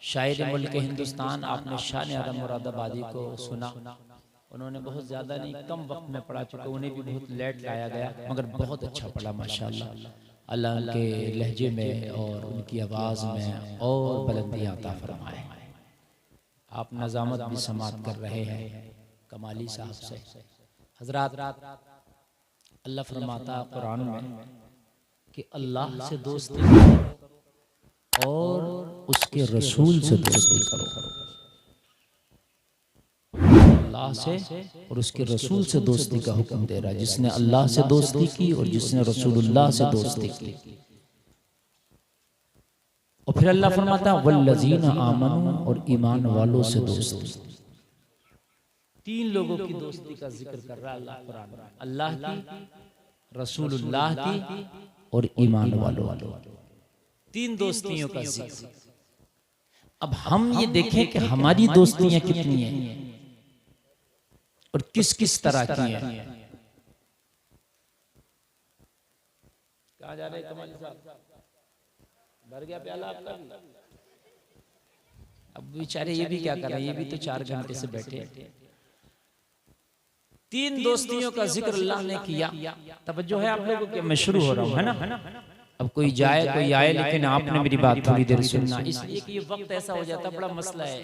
शायर मुल्क हिंदुस्तान, आपने शान आलम मुरादाबादी को सुना। उन्होंने बहुत ज़्यादा नहीं, कम वक्त में पढ़ा चुके, उन्हें भी बहुत लेट लाया गया, मगर बहुत अच्छा पढ़ा माशाअल्लाह। अल्लाह उनके लहजे में और उनकी आवाज़ में और बुलंदी अता फरमाए। आप नज़ामत भी समात कर रहे हैं कमाली साहब से। हजरात, अल्लाह फरमाता कुरान में कि अल्लाह से दोस्ती करो और उसके रसूल से दोस्ती करो। अल्लाह से और उसके रसूल से दोस्ती का हुक्म दे रहा है। जिसने अल्लाह से दोस्ती की और जिसने रसूलुल्लाह से दोस्ती की। और फिर अल्लाह फरमाता वल्लज़ीना आमनू, और ईमान वालों से दोस्ती। तीन लोगों की दोस्ती का जिक्र कर रहा है अल्लाह कुरान में, अल्लाह की, रसूलुल्लाह की और ईमान वालों। तीन दोस्तियों का जिक्र। अब हम ये देखें कि हमारी दोस्तियां कितनी हैं और किस किस तरह की हैं। कहाँ जा रहे हैं कमाली साहब? भर गया प्याला आपका? अब बेचारे ये भी क्या कर रहे हैं, ये भी तो 4 घंटे से बैठे हैं। तीन दोस्तियों का जिक्र अल्लाह ने किया। तवज्जो है आप लोगों की? मैं शुरू हो रहा हूँ, है ना? अब कोई जाए कोई आए, लेकिन आपने मेरी बात थोड़ी देर सुनना, इसलिए कि ये वक्त ऐसा हो जाता है, बड़ा मसला है।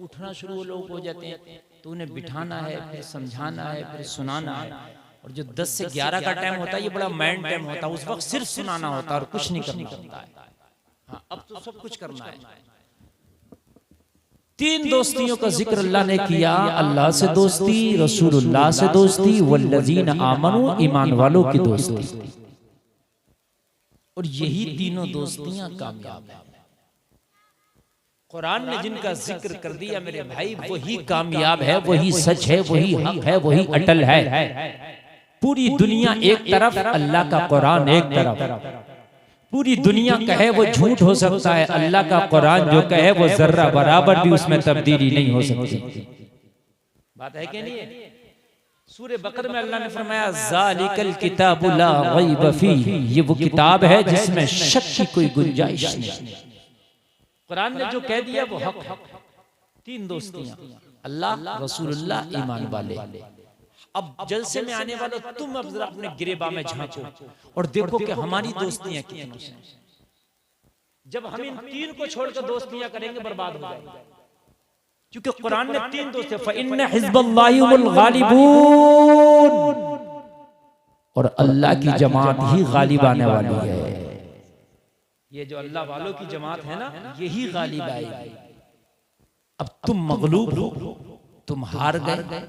उठना शुरू लोग हो जाते हैं, तो उन्हें बिठाना है, फिर समझाना है, फिर सुनाना है। और जो 10 से 11 का टाइम होता है, ये बड़ा माइंड टाइम होता है। उस वक्त सिर्फ सुनाना होता है और कुछ नहीं करना होता है। हाँ, अब तो सब कुछ करना है। तीन दोस्तियों का जिक्र अल्लाह ने किया, अल्लाह से दोस्ती, रसूलुल्लाह से दोस्ती, वल्लज़ीना आमनू, ईमान वालों की दोस्ती। और यही तीनों दोस्तियां कामयाब है। कुरान ने जिनका जिक्र कर दिया मेरे भाई, वही कामयाब है, वही सच है, वही हक है, वही अटल है। पूरी दुनिया एक तरफ, अल्लाह का कुरान एक तरफ। पूरी दुनिया कहे वो झूठ हो सकता है, अल्लाह का कुरान जो कहे वो जर्रा बराबर भी उसमें तब्दीली नहीं हो सकती। बात है कि नहीं है? सूरह बकरा में अल्लाह ने फरमाया ज़ालिकल किताबु ला रैब फीह, ये वो किताब है जिसमें शक की कोई गुंजाइश नहीं। कुरान ने जो कह दिया वो हक। तीन दोस्तियां, अल्लाह, रसूलुल्लाह, ईमान वाले। अब जलसे में आने वाले तुम अब जरा अपने गिरेबा में झांको और देखो कि हमारी दोस्तियां कितनी हैं। जब हम इन तीन को छोड़कर दोस्तियां करेंगे, बर्बाद हो जाएंगे। क्योंकि कुरान ने तीन दोस्त है, फ़इन्न हिज़्बल्लाहि हुमुल गालिबून, और अल्लाह की जमात ही गालिब आने वाली है। ये जो अल्लाह वालों की जमात है ना, यही गालिब आएगी। अब तुम मगलूब हो, तुम हार गए,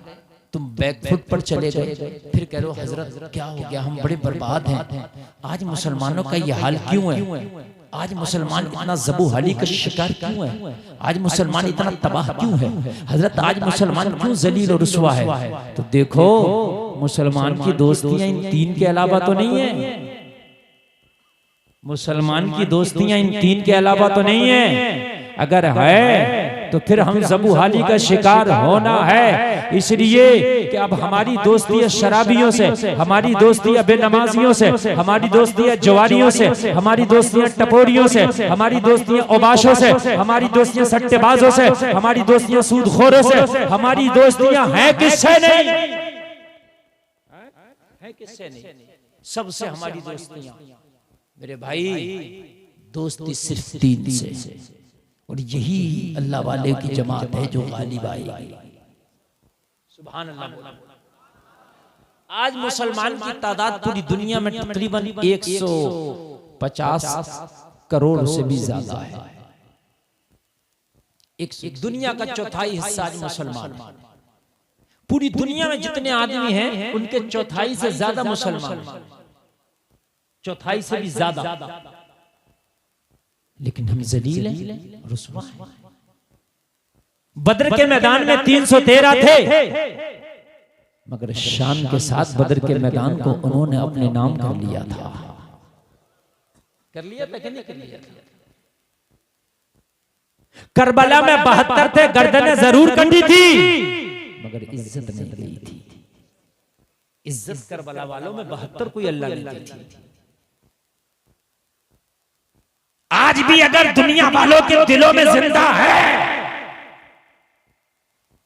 तुम बैकफुट पर चले गए, फिर कह रहे हो हजरत क्या हो गया, हम बड़े बर्बाद हैं। आज मुसलमानों का ये हाल क्यों है? आज मुसलमान इतना ज़बूहाली का शिकार क्यों है? आज मुसलमान इतना तबाह क्यों है? हजरत आज मुसलमान क्यों जलील और रुसवा है? तो देखो, मुसलमान की दोस्तियां इन तीन के अलावा तो नहीं है। मुसलमान की दोस्तियां इन तीन के अलावा तो नहीं है। अगर है तो फिर हम ज़बूहाली का शिकार होना है। इसलिए कि अब हमारी दोस्ती शराबियों से, हमारी दोस्ती बेनमाजियों से, हमारी दोस्ती जवारियों से, हमारी दोस्तियां टपोरियों से, हमारी दोस्तियां ओबाशों से, हमारी दोस्तियां सट्टेबाजों से, हमारी दोस्तियां सूदखोरों से, हमारी दोस्तियां हैं किससे नहीं? है किससे नहीं? सबसे हमारी दोस्तियां मेरे भाई, दोस्ती सिर्फ तीन से, और यही अल्लाह वाले की जमात है जो गालिब आएगी। सुभान अल्लाह। आज मुसलमान की तादाद पूरी दुनिया में तकरीबन 150 करोड़ से भी ज्यादा है। एक दुनिया का चौथाई हिस्सा आज मुसलमान। पूरी दुनिया में जितने आदमी हैं उनके चौथाई से ज्यादा मुसलमान, चौथाई से भी ज्यादा। लेकिन हम जलील हैं, रुसवा हैं। बद्र के मैदान में 313 थे, मगर शान के साथ बद्र के मैदान को उन्होंने अपने नाम कर लिया था। कर लिया था कि नहीं कर लिया था? करबला में 72 थे, गर्दनें जरूर कटी थी, मगर इज्जत नहीं गई थी। इज्जत करबला वालों में 72 कोई अल्लाह ने दी थी। आज आज भी अगर दुनिया वालों के दिलों में जिंदा है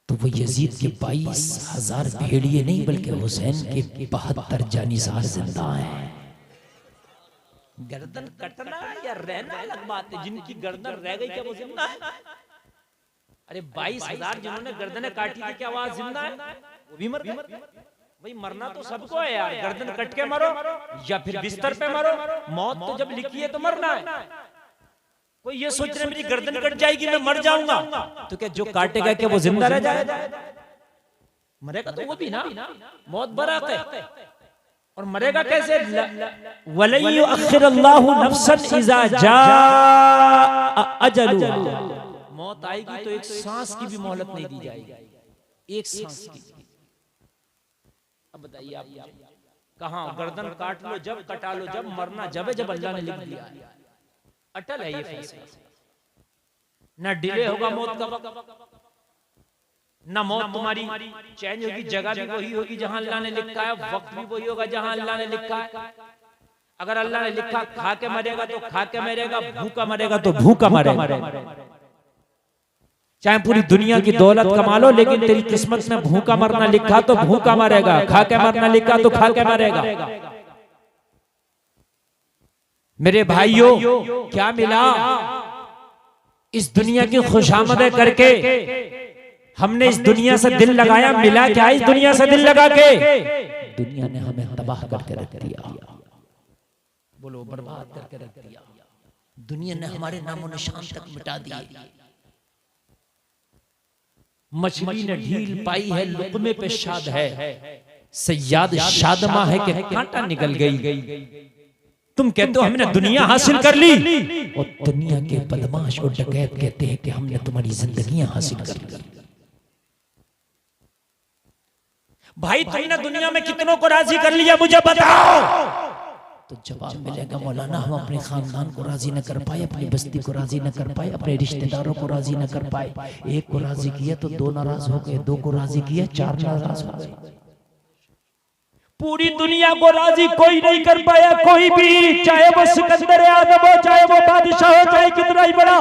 तो वो यजीद के 22,000 भेड़िए नहीं बल्कि हुसैन के 72 जानिसार जिंदा हैं। गर्दन कटना या रहना अलग बात है, जिनकी गर्दन रह गई क्या वो जिंदा है? अरे 22,000 जिन्होंने गर्दनें काटी थी क्या वहां जिंदा है? वो भी मर गए। भाई मरना तो सबको है यार, गर्दन कट के मरो या फिर बिस्तर पे मरो, मौत तो जब लिखी है तो मरना है। कोई ये सोच रहे मेरी गर्दन कट जाएगी मैं मर जाऊंगा, तो क्या जो काटेगा क्या वो जिंदा रह जाएगा? मरेगा तो वो भी ना, मौत बरात है। और मरेगा कैसे? वलई युअख्खिरुल्लाहु नफ्सन इज़ा जाअ अजलुहा। मौत आएगी तो एक सांस की भी मोहलत नहीं दी जाएगी, एक सांस की। अब बताइए आप कहां गर्दन काट लो जब, कटा लो जब, मरना जब है जब अल्लाह ने लिख दिया। अटल है ये फैसला, ना डिले होगा मौत का वक्त, ना मौत तुम्हारी चेंज होगी, जगह भी वही होगी जहां अल्लाह ने लिखा है, वक्त भी वही होगा जहां अल्लाह ने लिखा है। अगर अल्लाह ने लिखा खा के मरेगा तो खा के मरेगा, भूखा मरेगा तो भूखा मरेगा। चाहे पूरी दुनिया की दौलत कमा लो, लेकिन तेरी किस्मत में भूखा मरना लिखा तो भूखा मरेगा, खा के मरना लिखा तो खा के मरेगा। मेरे भाइयों क्या मिला इस दुनिया की खुशामदें करके? हमने इस दुनिया से दिल लगाया, मिला क्या इस दुनिया से दिल लगा के? दुनिया ने हमें तबाह करके रख दिया, बोलो बर्बाद करके रख दिया। दुनिया ने हमारे नामो निशान तक मिटा दिए। मछली ने ढील पाई है, लुक़मे पे शाद है, सयाद शादमा है कि कांटा निकल गई। तुम कहते हो हमने दुनिया हासिल कर ली, और दुनिया के बदमाश और डकैत कहते हैं कि हमने तुम्हारी जिंदगियां हासिल कर ली। भाई तुमने दुनिया में कितनों को राजी कर लिया मुझे बताओ? तो जवाब मिलेगा मौलाना हम अपने खानदान को राजी न कर पाए, अपनी बस्ती को राजी न कर पाए, अपने रिश्तेदारों को राजी न कर पाए। एक को राजी किया तो 2 नाराज हो गए, 2 को राजी किया 4 नाराज हो गए। पूरी दुनिया को राजी कोई नहीं कर पाया, कोई भी, चाहे वो सिकंदर आज़म हो, चाहे वो बादशाह हो, चाहे कितना ही बड़ा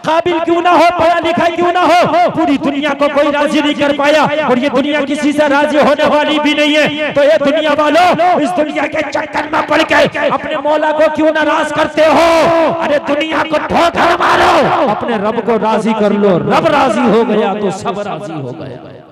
काबिल क्यों ना हो, पढ़ा लिखा क्यों ना हो, पूरी दुनिया को कोई राजी नहीं कर पाया। और ये दुनिया किसी से राजी होने वाली भी नहीं है। तो ये दुनिया वालों, इस दुनिया के चक्कर में पड़ के अपने मौला को क्यों नाराज करते हो? अरे दुनिया को ठोकर मारो, अपने रब को राजी कर लो। रब राजी हो गया तो सब राजी हो गया।